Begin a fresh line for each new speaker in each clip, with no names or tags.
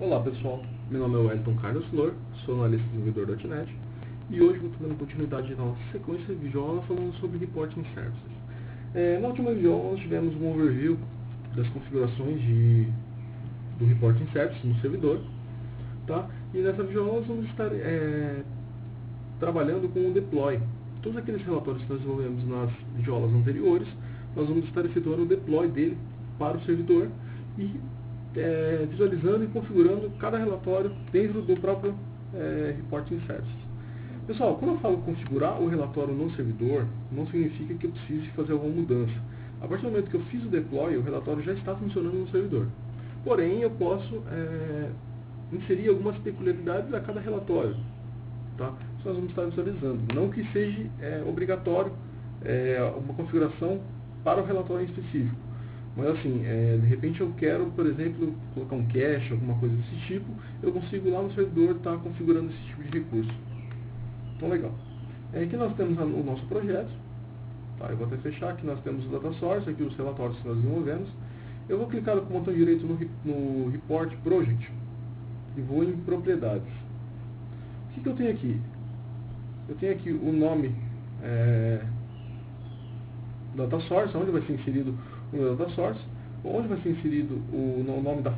Olá pessoal, meu nome é Wellington Carlos Flor, sou analista desenvolvedor.net e hoje vou dando continuidade na nossa sequência de videoaula falando sobre Reporting Services. Na última videoaula nós tivemos um overview das configurações do Reporting Service no servidor, tá? E nessa videoaula nós vamos estar trabalhando com o deploy. Todos aqueles relatórios que nós desenvolvemos nas videoaulas anteriores, nós vamos estar efetuando o deploy dele para o servidor e visualizando e configurando cada relatório dentro do próprio Reporting Service. Pessoal, quando eu falo configurar o relatório no servidor, não significa que eu precise fazer alguma mudança. A partir do momento que eu fiz o deploy, o relatório já está funcionando no servidor. Porém, eu posso inserir algumas peculiaridades a cada relatório. Tá? Isso nós vamos estar visualizando. Não que seja obrigatório uma configuração para o relatório em específico. Mas assim, de repente eu quero, por exemplo, colocar um cache, alguma coisa desse tipo, eu consigo lá no servidor estar configurando esse tipo de recurso. Então legal. Aqui nós temos o nosso projeto. Tá? Eu vou até fechar, aqui nós temos o data source, aqui os relatórios que nós desenvolvemos. Eu vou clicar com o botão direito no Report Project e vou em propriedades. O que eu tenho aqui? Eu tenho aqui o nome data source, onde vai ser inserido o meu data source, onde vai ser inserido o nome da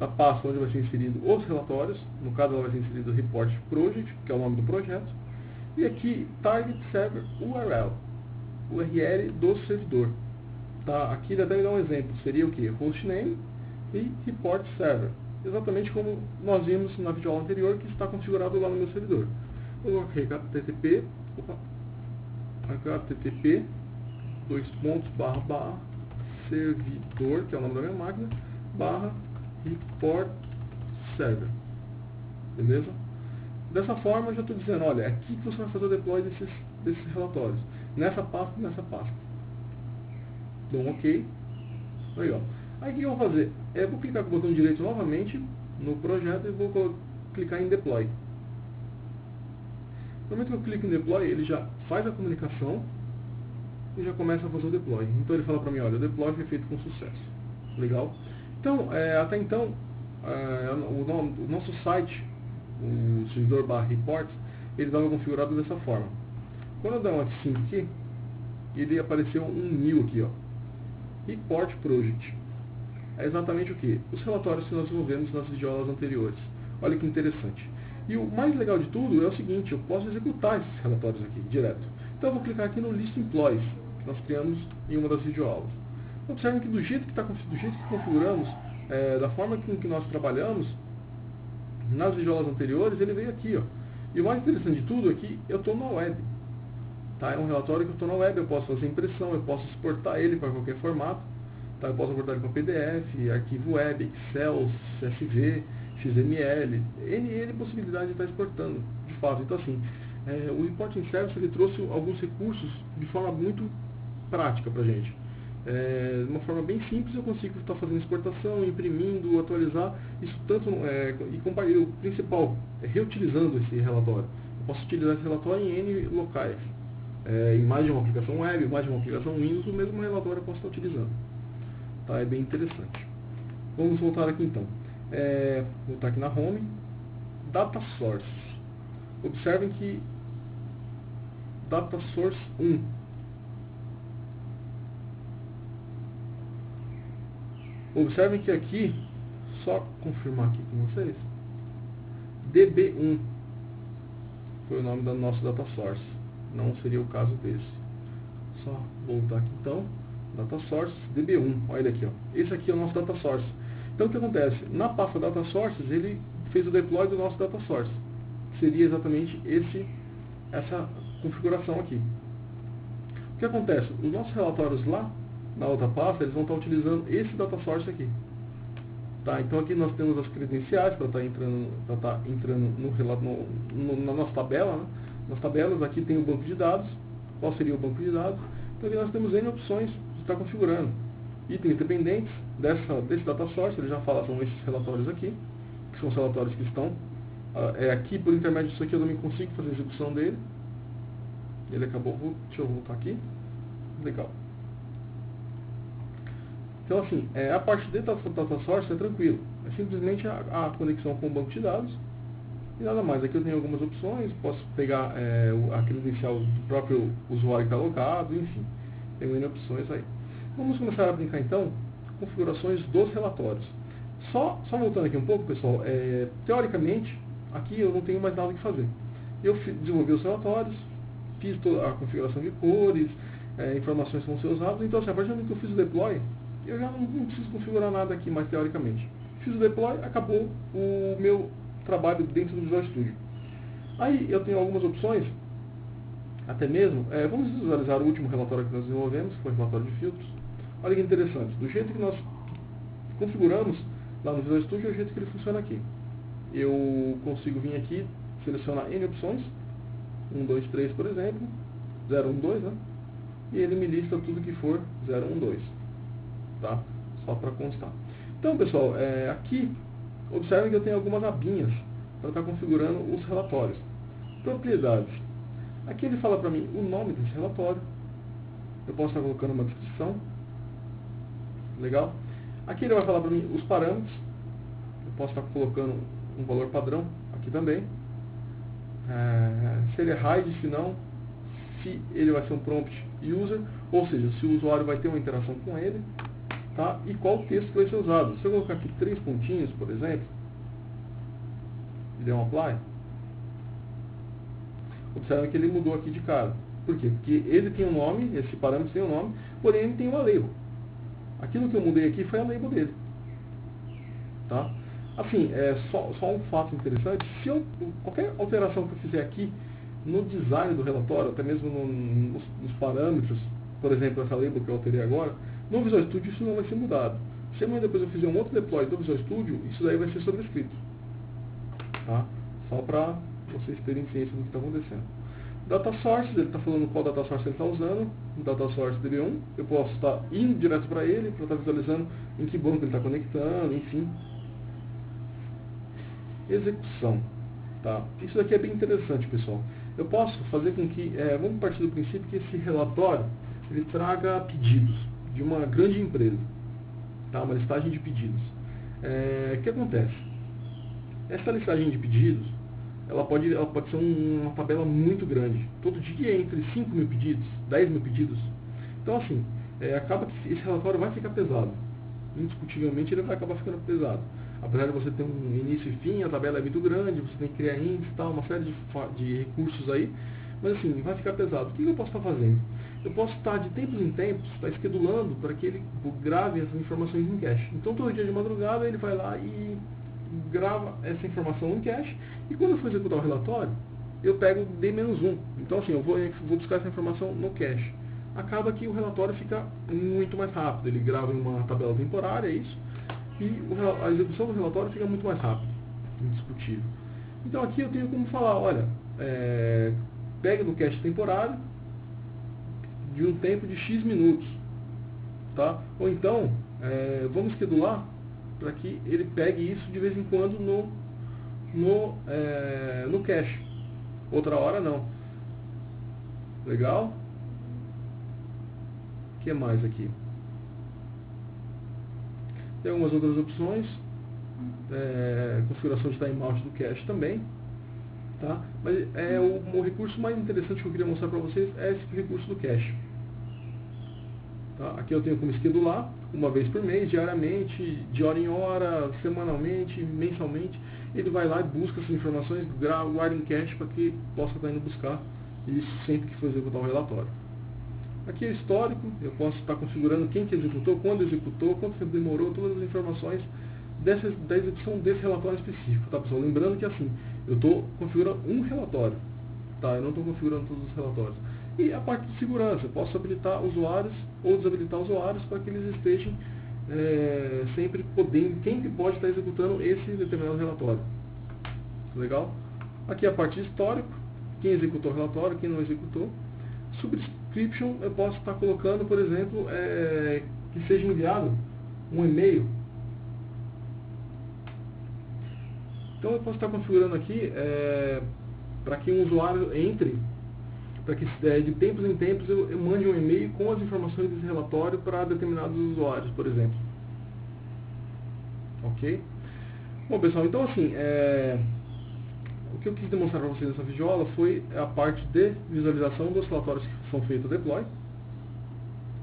pasta onde vai ser inserido os relatórios, no caso ela vai ser inserido o Report Project, que é o nome do projeto, e aqui Target Server URL, URL do servidor. Tá? Aqui ele até me dá um exemplo, seria o que? Hostname e Report Server, exatamente como nós vimos na videoaula anterior, que está configurado lá no meu servidor. Eu vou colocar http servidor, que é o nome da minha máquina, /report server. Beleza? Dessa forma eu já estou dizendo, olha, é aqui que você vai fazer o deploy desses relatórios. Nessa pasta e nessa pasta. Dou um OK. Legal. Aí o que eu vou fazer? Eu vou clicar com o botão direito novamente no projeto e vou clicar em deploy. No momento que eu clico em deploy, ele já faz a comunicação e já começa a fazer o deploy. Então ele fala para mim, olha, o deploy foi feito com sucesso. Legal? Então, até então, o nosso site, o servidor /reports, ele estava configurado dessa forma. Quando eu der um F5 aqui, ele apareceu um new aqui, ó. Report Project. É exatamente o que? Os relatórios que nós desenvolvemos nas videoaulas anteriores. Olha que interessante. E o mais legal de tudo é o seguinte, eu posso executar esses relatórios aqui, direto. Então eu vou clicar aqui no List Employees, que nós criamos em uma das videoaulas. Observem que do jeito que configuramos, da forma com que nós trabalhamos, nas videoaulas anteriores, ele veio aqui, ó. E o mais interessante de tudo é que eu estou na web. Tá? É um relatório que eu estou na web, eu posso fazer impressão, eu posso exportar ele para qualquer formato. Tá? Eu posso exportar ele para PDF, arquivo web, Excel, CSV, XML, N possibilidade de estar exportando, de fato. Então assim, o Reporting Service ele trouxe alguns recursos de forma muito prática para a gente. De uma forma bem simples eu consigo estar fazendo exportação, imprimindo, atualizar, isso tanto, e o principal, reutilizando esse relatório. Eu posso utilizar esse relatório em N locais, em mais de uma aplicação web, mais de uma aplicação Windows, o mesmo relatório eu posso estar utilizando. Tá? É bem interessante. Vamos voltar aqui então. Voltar aqui na Home, Data Source. Observem que Data Source 1. Observem que aqui, só confirmar aqui com vocês, DB1 foi o nome do nosso Data Source. Não seria o caso desse. Só voltar aqui então, Data Source DB1. Olha ele aqui, ó. Esse aqui é o nosso Data Source. Então o que acontece? Na pasta Data Sources, ele fez o deploy do nosso Data Source. Seria exatamente essa configuração aqui. O que acontece? Os nossos relatórios lá, na outra pasta, eles vão estar utilizando esse Data Source aqui. Tá? Então aqui nós temos as credenciais para estar entrando na nossa tabela. Né? Nas tabelas aqui tem o banco de dados. Qual seria o banco de dados? Então aqui nós temos N opções de estar configurando. Itens dependentes desse Data Source, ele já fala, são esses relatórios aqui, que são os relatórios que estão. Aqui, por intermédio disso aqui, eu também consigo fazer a execução dele. Ele acabou, deixa eu voltar aqui. Legal. Então, assim, a parte de data source é tranquilo. É simplesmente a conexão com o banco de dados e nada mais. Aqui eu tenho algumas opções, posso pegar a credencial do próprio usuário que está logado, enfim. Tem N opções aí. Vamos começar a brincar então com configurações dos relatórios. Só voltando aqui um pouco, pessoal, teoricamente, aqui eu não tenho mais nada que fazer. Eu desenvolvi os relatórios, fiz toda a configuração de cores, informações que vão ser usadas. Então, assim, a partir do momento que eu fiz o deploy, eu já não preciso configurar nada aqui mais teoricamente. Fiz o deploy, acabou o meu trabalho dentro do Visual Studio. Aí eu tenho algumas opções, até mesmo, vamos visualizar o último relatório que nós desenvolvemos, que foi o relatório de filtros. Olha que interessante, do jeito que nós configuramos lá no Visual Studio, é o jeito que ele funciona aqui. Eu consigo vir aqui, selecionar N opções, 1, 2, 3, por exemplo, 0, 1, 2, né? E ele me lista tudo que for 0, 1, 2. Tá? Só para constar. Então, pessoal, aqui, observem que eu tenho algumas abinhas para estar configurando os relatórios. Propriedades. Aqui ele fala para mim o nome desse relatório. Eu posso estar colocando uma descrição. Legal? Aqui ele vai falar para mim os parâmetros. Eu posso estar colocando um valor padrão aqui também. Se ele é hide, se não. Se ele vai ser um prompt user, ou seja, se o usuário vai ter uma interação com ele. Tá? E qual texto vai ser usado. Se eu colocar aqui 3 pontinhos, por exemplo, e der um apply, observa que ele mudou aqui de cara. Por quê? Porque ele tem um nome, esse parâmetro tem um nome, porém ele tem uma label. Aquilo que eu mudei aqui foi a label dele. Tá? Assim, só um fato interessante, se qualquer alteração que eu fizer aqui no design do relatório, até mesmo nos parâmetros, por exemplo, essa label que eu alterei agora, no Visual Studio isso não vai ser mudado. Se amanhã depois eu fizer um outro deploy do Visual Studio, isso daí vai ser sobrescrito. Tá? Só para vocês terem ciência do que está acontecendo. Data Source, ele está falando qual Data Source ele está usando. Data Source DB1, eu posso estar indo direto para ele, para estar visualizando em que banco ele está conectando, enfim. Execução. Tá? Isso daqui é bem interessante, pessoal. Eu posso fazer com que, vamos partir do princípio que esse relatório ele traga pedidos de uma grande empresa, tá? Uma listagem de pedidos. O que acontece? Essa listagem de pedidos, ela pode ser uma tabela muito grande. Todo dia entre 5 mil pedidos, 10 mil pedidos. Então, assim, acaba que esse relatório vai ficar pesado. Indiscutivelmente, ele vai acabar ficando pesado. Apesar de você ter um início e fim, a tabela é muito grande, você tem que criar índice e tal, uma série de recursos aí. Mas, assim, vai ficar pesado. O que eu posso estar fazendo? Eu posso estar, de tempos em tempos, schedulando para que ele grave essas informações em cache. Então, todo dia de madrugada, ele vai lá e grava essa informação em cache. E quando eu for executar o relatório, eu pego D-1. Então, assim, eu vou buscar essa informação no cache. Acaba que o relatório fica muito mais rápido. Ele grava em uma tabela temporária, é isso. E a execução do relatório fica muito mais rápido. Indiscutível. Então, aqui eu tenho como falar, olha, pega no cache temporário, de um tempo de X minutos, tá? Ou então, vamos schedular para que ele pegue isso de vez em quando no cache. Outra hora não. Legal? O que mais aqui? Tem algumas outras opções. Configuração de timeout do cache também. Tá? Mas o recurso mais interessante que eu queria mostrar para vocês é esse recurso do cache. Tá? Aqui eu tenho como schedular, uma vez por mês, diariamente, de hora em hora, semanalmente, mensalmente. Ele vai lá e busca essas informações, guarda em cache para que possa estar indo buscar isso sempre que for executar o relatório. Aqui é o histórico, eu posso estar configurando quem que executou, quando executou, quanto tempo demorou, todas as informações da execução desse relatório específico, tá, pessoal? Lembrando que assim, eu estou configurando um relatório, tá? Eu não estou configurando todos os relatórios. E a parte de segurança, eu posso habilitar usuários ou desabilitar usuários para que eles estejam sempre podendo, quem que pode estar executando esse determinado relatório. Legal? Aqui a parte de histórico, quem executou o relatório, quem não executou. Subscription, eu posso estar colocando, por exemplo, que seja enviado um e-mail. Então eu posso estar configurando aqui para que um usuário entre para que de tempos em tempos eu mande um e-mail com as informações desse relatório para determinados usuários, por exemplo. Ok? Bom, pessoal, então assim, o que eu quis demonstrar para vocês nessa videoaula foi a parte de visualização dos relatórios que são feitos a deploy.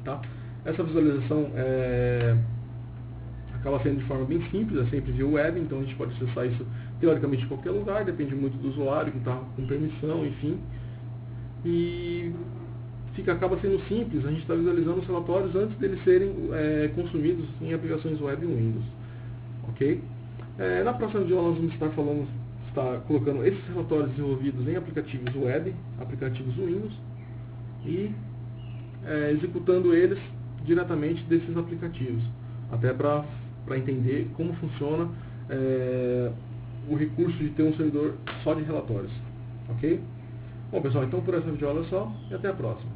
Tá? Essa visualização acaba sendo de forma bem simples, é sempre via web, então a gente pode acessar isso teoricamente em qualquer lugar, depende muito do usuário que está com permissão, enfim. E acaba sendo simples, a gente está visualizando os relatórios antes deles serem consumidos em aplicações web Windows. Ok? Na próxima videoaula nós vamos estar colocando esses relatórios desenvolvidos em aplicativos web, aplicativos Windows, e executando eles diretamente desses aplicativos, até para entender como funciona o recurso de ter um servidor só de relatórios. Ok? Bom, pessoal, então por essa videoaula é só e até a próxima.